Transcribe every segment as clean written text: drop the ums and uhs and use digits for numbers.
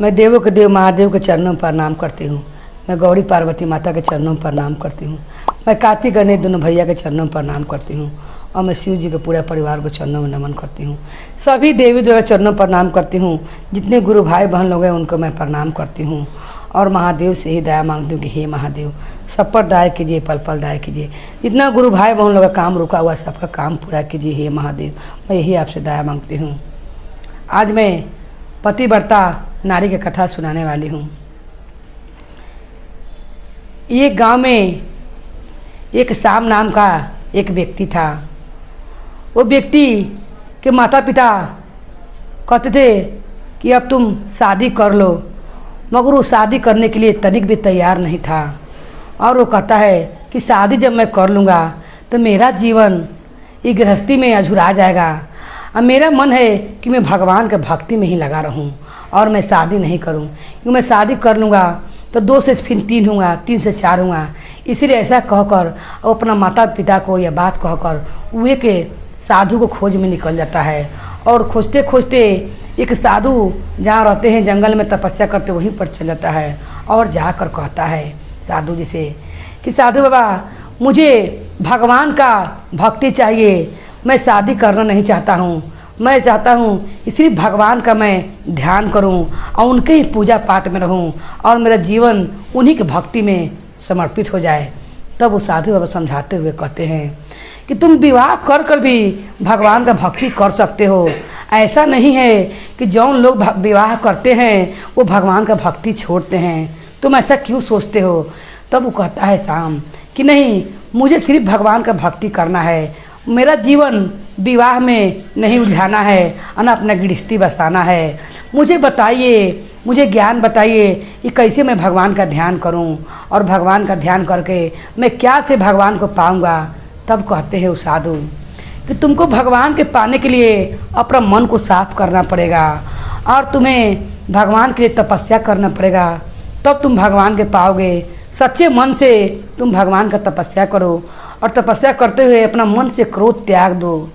मैं देवों के देव महादेव के चरणों में प्रणाम करती हूँ। मैं गौरी पार्वती माता के चरणों में प्रणाम करती हूँ। मैं कार्तिक गणेश दोनों भैया के चरणों में प्रणाम करती हूँ। और मैं शिव जी के पूरे परिवार को चरणों में नमन करती हूँ। सभी देवी देवता चरणों में प्रणाम करती हूँ। जितने गुरु भाई बहन लोग हैं उनको मैं प्रणाम करती हूँ। और महादेव से ही दया मांगती हूँ कि हे महादेव सब पर दया कीजिए, पल पल दया कीजिए। जितना गुरु भाई बहन लोग का काम रुका हुआ सबका काम पूरा कीजिए हे महादेव। मैं यही आपसे दया मांगती हूँ। आज मैं पतिव्रता नारी की कथा सुनाने वाली हूँ। एक गांव में एक शाम नाम का एक व्यक्ति था। वो व्यक्ति के माता पिता कहते थे कि अब तुम शादी कर लो, मगर वो शादी करने के लिए तनिक भी तैयार नहीं था। और वो कहता है कि शादी जब मैं कर लूँगा तो मेरा जीवन ये गृहस्थी में अझुरा जाएगा। अब मेरा मन है कि मैं भगवान के भक्ति में ही लगा रहूं और मैं शादी नहीं करूं, क्योंकि मैं शादी कर लूँगा तो 2 से फिर 3 होऊंगा, 3 से 4 होऊंगा। इसीलिए ऐसा कहकर वो अपना माता पिता को यह बात कहकर वो एक साधु को खोज में निकल जाता है। और खोजते खोजते एक साधु जहाँ रहते हैं जंगल में तपस्या करते वहीं पर चल जाता है। और जाकर कहता है साधु जी से कि साधु बाबा मुझे भगवान का भक्ति चाहिए, मैं शादी करना नहीं चाहता हूँ। मैं चाहता हूँ इसलिए भगवान का मैं ध्यान करूँ और उनके ही पूजा पाठ में रहूँ और मेरा जीवन उन्हीं की भक्ति में समर्पित हो जाए। तब वो साधु बाबा समझाते हुए कहते हैं कि तुम विवाह कर कर भी भगवान का भक्ति कर सकते हो। ऐसा नहीं है कि जौन लोग विवाह करते हैं वो भगवान का भक्ति छोड़ते हैं, तुम ऐसा क्यों सोचते हो। तब वो कहता है शाम कि नहीं, मुझे सिर्फ भगवान का भक्ति करना है, मेरा जीवन विवाह में नहीं उलझाना है और ना अपना गृहस्थी बसाना है। मुझे बताइए, मुझे ज्ञान बताइए कि कैसे मैं भगवान का ध्यान करूं और भगवान का ध्यान करके मैं क्या से भगवान को पाऊंगा। तब कहते हैं उस साधु कि तुमको भगवान के पाने के लिए अपना मन को साफ करना पड़ेगा और तुम्हें भगवान के लिए तपस्या करना पड़ेगा, तब तुम भगवान के पाओगे। सच्चे मन से तुम भगवान का तपस्या करो और तपस्या करते हुए अपना मन से क्रोध त्याग दो।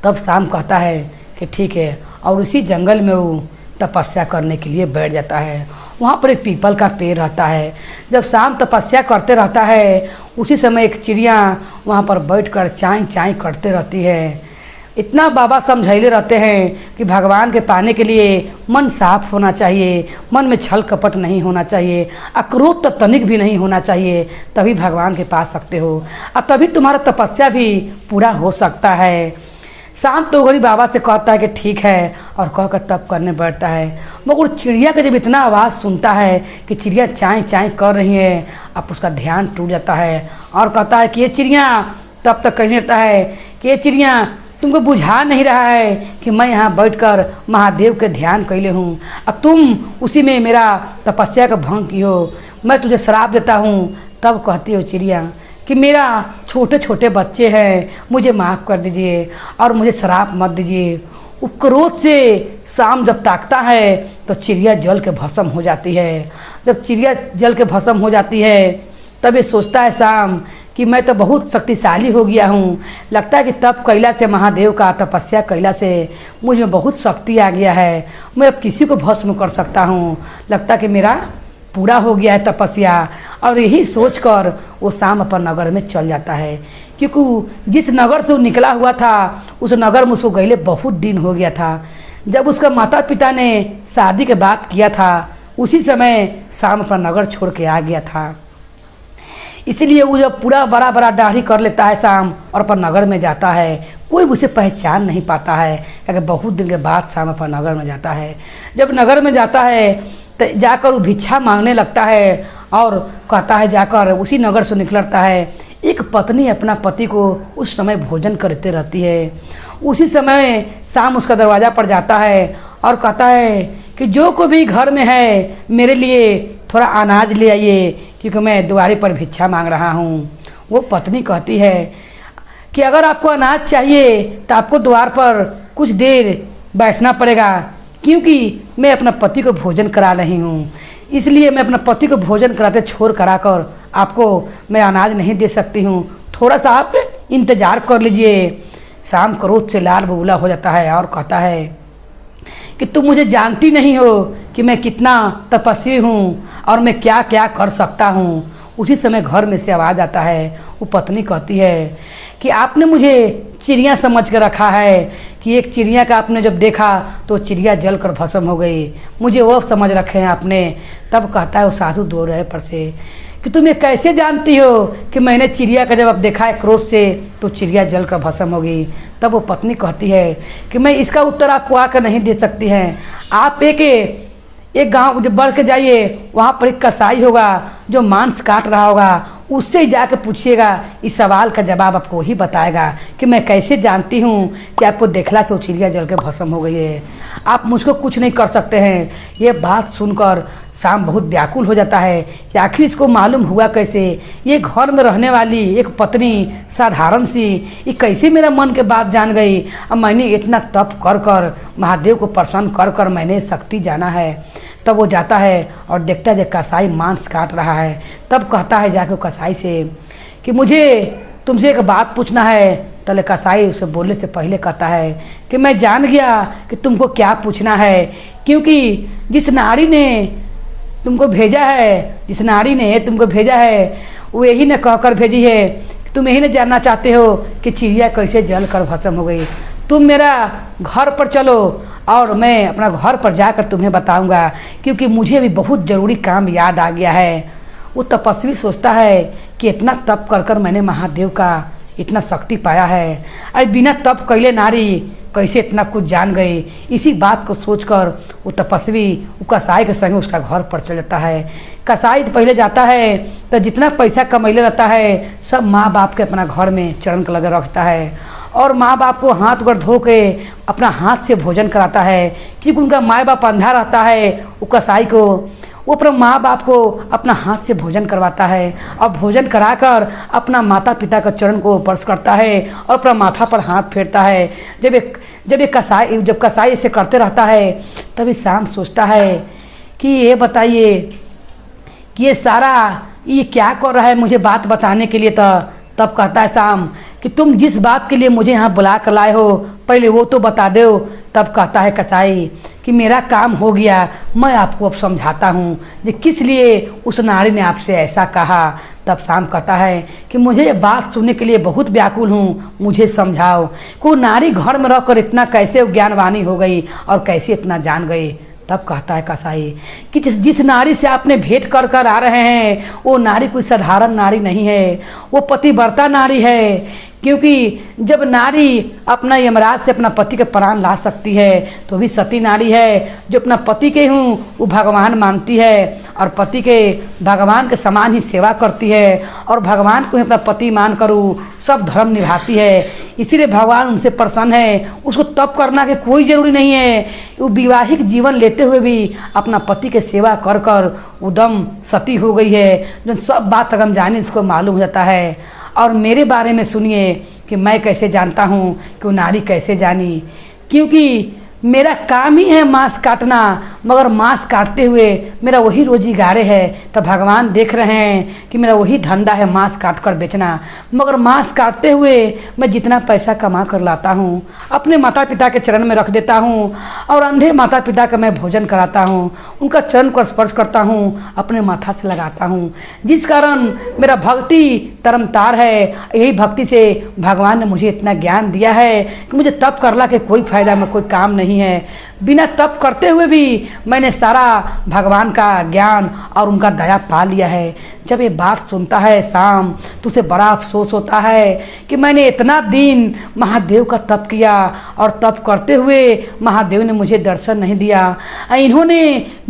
तब शाम कहता है कि ठीक है, और उसी जंगल में वो तपस्या करने के लिए बैठ जाता है। वहाँ पर एक पीपल का पेड़ रहता है। जब शाम तपस्या करते रहता है उसी समय एक चिड़िया वहाँ पर बैठकर चाई चाई करते रहती है। इतना बाबा समझाइले रहते हैं कि भगवान के पाने के लिए मन साफ होना चाहिए, मन में छल कपट नहीं होना चाहिए, अक्रोध तो तनिक भी नहीं होना चाहिए, तभी भगवान के पास सकते हो और तभी तुम्हारा तपस्या भी पूरा हो सकता है। शाम तो गरीब बाबा से कहता है कि ठीक है और कहकर तब करने बैठता है। मगर चिड़िया का जब इतना आवाज़ सुनता है कि चिड़िया चाय चाय कर रही है, अब उसका ध्यान टूट जाता है और कहता है कि ये चिड़िया, तब तक कहने लगता है कि ये चिड़िया तुमको बुझा नहीं रहा है कि मैं यहाँ बैठकर महादेव के ध्यान कैले हूँ और तुम उसी में मेरा तपस्या का भंग की हो, मैं तुझे श्राप देता हूँ। तब कहती हो चिड़िया कि मेरा छोटे छोटे बच्चे हैं, मुझे माफ़ कर दीजिए और मुझे श्राप मत दीजिए। वो क्रोध से शाम जब ताकता है तो चिड़िया जल के भस्म हो जाती है। जब चिड़िया जल के भस्म हो जाती है तब ये सोचता है शाम कि मैं तो बहुत शक्तिशाली हो गया हूँ। लगता है कि तप कैला से, महादेव का तपस्या कैला से मुझ में बहुत शक्ति आ गया है, मैं अब किसी को भस्म कर सकता हूँ। लगता कि मेरा पूरा हो गया है तपस्या। और यही सोचकर वो शाम अपन नगर में चल जाता है, क्योंकि जिस नगर से वो निकला हुआ था उस नगर में उसको गईले बहुत दिन हो गया था। जब उसका माता पिता ने शादी के बात किया था उसी समय शाम अपन नगर छोड़ के आ गया था। इसलिए वो जब पूरा बड़ा बड़ा दाढ़ी कर लेता है शाम और अपन नगर में जाता है, कोई उसे पहचान नहीं पाता है, क्योंकि बहुत दिन के बाद शाम अपन नगर में जाता है। जब नगर में जाता है तो जाकर वो भिक्षा मांगने लगता है और कहता है, जाकर उसी नगर से निकलता है। एक पत्नी अपना पति को उस समय भोजन करते रहती है। उसी समय शाम उसका दरवाज़ा पर जाता है और कहता है कि जो कोई भी घर में है मेरे लिए थोड़ा अनाज ले आइए, क्योंकि मैं द्वारे पर भिक्षा मांग रहा हूँ। वो पत्नी कहती है कि अगर आपको अनाज चाहिए तो आपको द्वार पर कुछ देर बैठना पड़ेगा, क्योंकि मैं अपना पति को भोजन करा रही हूँ, इसलिए मैं अपना पति को भोजन कराते छोड़ कराकर आपको मैं अनाज नहीं दे सकती हूँ, थोड़ा सा आप इंतज़ार कर लीजिए। शाम क्रोध से लाल बबूला हो जाता है और कहता है कि तुम मुझे जानती नहीं हो कि मैं कितना तपस्वी हूँ और मैं क्या क्या कर सकता हूँ। उसी समय घर में से आवाज़ आता है। वो पत्नी कहती है कि आपने मुझे चिड़िया समझ कर रखा है कि एक चिड़िया का आपने जब देखा तो चिड़िया जल कर भस्म हो गई, मुझे वो समझ रखे हैं आपने। तब कहता है वो साधु दो रहे पर से कि तुम ये कैसे जानती हो कि मैंने चिड़िया का जब अब देखा है क्रोध से तो चिड़िया जल कर भस्म हो गई। तब वो पत्नी कहती है कि मैं इसका उत्तर आपको आकर नहीं दे सकती हैं। आप एक गांव जब बढ़ के जाइए, वहाँ पर एक कसाई होगा जो मांस काट रहा होगा, उससे ही जाकर पूछिएगा, इस सवाल का जवाब आपको वही बताएगा कि मैं कैसे जानती हूँ कि आपको देखला से वो चिड़िया जल के भस्म हो गई है। आप मुझको कुछ नहीं कर सकते हैं। ये बात सुनकर शाम बहुत व्याकुल हो जाता है कि आखिर इसको मालूम हुआ कैसे। ये घर में रहने वाली एक पत्नी साधारण सी, ये कैसे मेरा मन के बात जान गई। अब मैंने इतना तप कर कर महादेव को प्रसन्न कर कर मैंने शक्ति जाना है। तब वो जाता है और देखता है कसाई मांस काट रहा है। तब कहता है जाके कसाई से कि मुझे तुमसे एक बात पूछना है। तले कसाई उसे बोलने से पहले कहता है कि मैं जान गया कि तुमको क्या पूछना है, क्योंकि जिस नारी ने तुमको भेजा है वो यही ने कहकर भेजी है कि तुम यही ने जानना चाहते हो कि चिड़िया कैसे जल कर भस्म हो गई। तुम मेरा घर पर चलो और मैं अपना घर पर जाकर तुम्हें बताऊंगा, क्योंकि मुझे भी बहुत ज़रूरी काम याद आ गया है। वो तपस्वी सोचता है कि इतना तप कर कर मैंने महादेव का इतना शक्ति पाया है, अरे बिना तप कैले नारी कैसे इतना कुछ जान गई। इसी बात को सोचकर वो तपस्वी वो कसाई के संग उसका घर पर चल जाता है। कसाई तो पहले जाता है तो जितना पैसा कमैले रहता है सब माँ बाप के अपना घर में चरण के लगे रखता है और माँ बाप को हाथ गोड़ धो के अपना हाथ से भोजन कराता है, क्योंकि उनका माँ बाप अंधा रहता है। वो कसाई को वो अपने माँ बाप को अपना हाथ से भोजन करवाता है और भोजन कराकर अपना माता पिता का चरण को स्पर्श करता है और अपना माथा पर हाथ फेरता है। जब कसाई इसे करते रहता है तभी शाम सोचता है कि ये बताइए कि ये सारा ये क्या कर रहा है मुझे बात बताने के लिए। तब कहता है शाम कि तुम जिस बात के लिए मुझे यहाँ बुला कर लाए हो पहले वो तो बता दो। तब कहता है कसाई कि मेरा काम हो गया, मैं आपको अब समझाता हूँ कि किस लिए उस नारी ने आपसे ऐसा कहा। तब शाम कहता है कि मुझे ये बात सुनने के लिए बहुत व्याकुल हूँ, मुझे समझाओ कि वो नारी घर में रहकर इतना कैसे ज्ञानवानी हो गई और कैसे इतना जान गई। तब कहता है कसाई कि जिस नारी से आपने भेंट कर कर आ रहे हैं वो नारी कोई साधारण नारी नहीं है, वो पतिव्रता नारी है। क्योंकि जब नारी अपना यमराज से अपना पति के प्राण ला सकती है तो भी सती नारी है, जो अपना पति के हूँ वो भगवान मानती है और पति के भगवान के समान ही सेवा करती है और भगवान को ही अपना पति मान करूँ सब धर्म निभाती है। इसीलिए भगवान उनसे प्रसन्न है। उसको तप करना के कोई ज़रूरी नहीं है। वो वैवाहिक जीवन लेते हुए भी अपना पति के सेवा कर कर उदम सती हो गई है। जो सब बात अगर हम जाने इसको मालूम हो जाता है। और मेरे बारे में सुनिए कि मैं कैसे जानता हूँ कि वो नारी कैसे जानी, क्योंकि मेरा काम ही है मांस काटना, मगर मांस काटते हुए मेरा वही रोजीगारे है। तो भगवान देख रहे हैं कि मेरा वही धंधा है मांस काट कर बेचना, मगर मांस काटते हुए मैं जितना पैसा कमा कर लाता हूँ अपने माता पिता के चरण में रख देता हूँ और अंधे माता पिता का मैं भोजन कराता हूँ, उनका चरण को स्पर्श करता हूँ, अपने माथा से लगाता हूँ, जिस कारण मेरा भक्ति तरमतार है। यही भक्ति से भगवान ने मुझे इतना ज्ञान दिया है कि मुझे तप करला के कोई फायदा में कोई काम नहीं है। बिना तप करते हुए भी मैंने सारा भगवान का ज्ञान और उनका दया पा लिया है। जब ये बात सुनता है शाम तो उसे बड़ा अफसोस होता है कि मैंने इतना दिन महादेव का तप किया और तप करते हुए महादेव ने मुझे दर्शन नहीं दिया। इन्होंने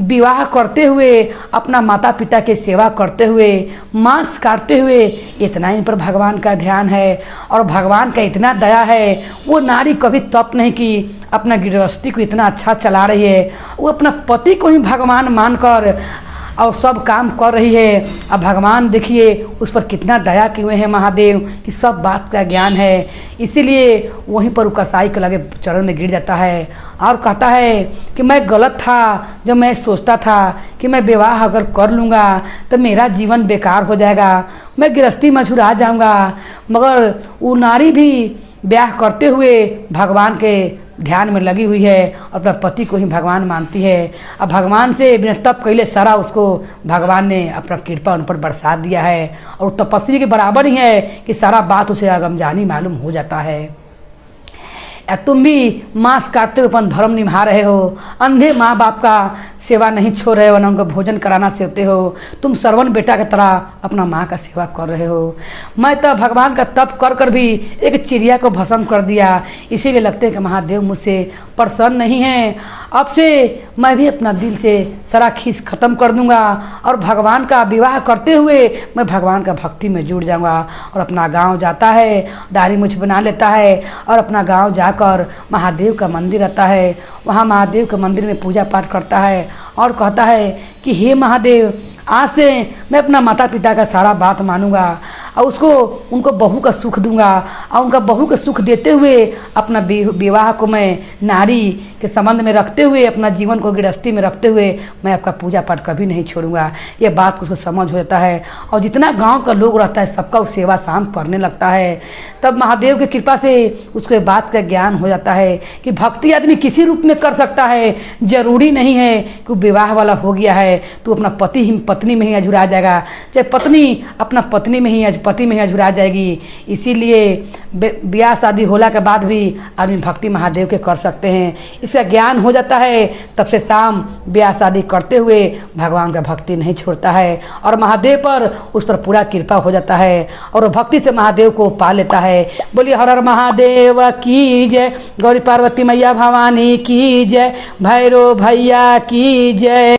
विवाह करते हुए अपना माता पिता की सेवा करते हुए मांस काटते हुए इतना इन पर भगवान का ध्यान है और भगवान का इतना दया है। वो नारी कभी तप नहीं की, अपना गृहस्थी को इतना अच्छा चला रही है। वो अपना पति को ही भगवान मानकर और सब काम कर रही है। अब भगवान देखिए उस पर कितना दया किए हुए हैं महादेव कि सब बात का ज्ञान है। इसीलिए वहीं पर वो कसाई के लगे चरण में गिर जाता है और कहता है कि मैं गलत था जब मैं सोचता था कि मैं विवाह अगर कर लूँगा तो मेरा जीवन बेकार हो जाएगा, मैं गृहस्थी में छुड़ा जाऊँगा। मगर वो नारी भी ब्याह करते हुए भगवान के ध्यान में लगी हुई है और अपना पति को ही भगवान मानती है। अब भगवान से बिना तप कैले सारा उसको भगवान ने अपना कृपा उन पर बरसा दिया है और तपस्वी के बराबर ही है कि सारा बात उसे अगमजानी मालूम हो जाता है। तुम भी मांस काटते हुए अपन धर्म निभा रहे हो, अंधे माँ बाप का सेवा नहीं छोड़ रहे हो, ना उनको भोजन कराना सीखते हो, तुम श्रवण बेटा की तरह अपना माँ का सेवा कर रहे हो। मैं तो भगवान का तप कर कर भी एक चिड़िया को भस्म कर दिया, इसीलिए लगते हैं कि महादेव मुझसे प्रसन्न नहीं है। अब से मैं भी अपना दिल से सारा खीस खत्म कर दूंगा और भगवान का विवाह करते हुए मैं भगवान का भक्ति में जुड़ जाऊंगा। और अपना गांव जाता है, दाढ़ी मूछ बना लेता है और अपना गांव जाकर महादेव का मंदिर आता है, वहाँ महादेव के मंदिर में पूजा पाठ करता है और कहता है कि हे महादेव, आज से मैं अपना माता पिता का सारा बात मानूंगा और उनको बहू का सुख दूंगा और उनका बहू का सुख देते हुए अपना विवाह को मैं नारी के संबंध में रखते हुए, अपना जीवन को गृहस्थी में रखते हुए मैं आपका पूजा पाठ कभी नहीं छोड़ूंगा। ये बात उसको समझ हो जाता है और जितना गांव का लोग रहता है सबका उस सेवा शांत करने लगता है। तब महादेव की कृपा से उसको ये बात का ज्ञान हो जाता है कि भक्ति आदमी किसी रूप में कर सकता है, जरूरी नहीं है कि विवाह वाला हो गया है तो अपना पत्नी में ही अझुरा जाएगा, चाहे पत्नी अपना पत्नी में ही पति में ही अझुरा जाएगी। इसीलिए ब्याह शादी होला के बाद भी आदमी भक्ति महादेव के कर सकते हैं। इसका ज्ञान हो जाता है, तब से शाम ब्याह शादी करते हुए भगवान का भक्ति नहीं छोड़ता है और महादेव पर उस पर पूरा कृपा हो जाता है और वो भक्ति से महादेव को पा लेता है। बोलिए हर हर महादेव की जय, गौरी पार्वती मैया भवानी की जय, भैरव भैया की जय।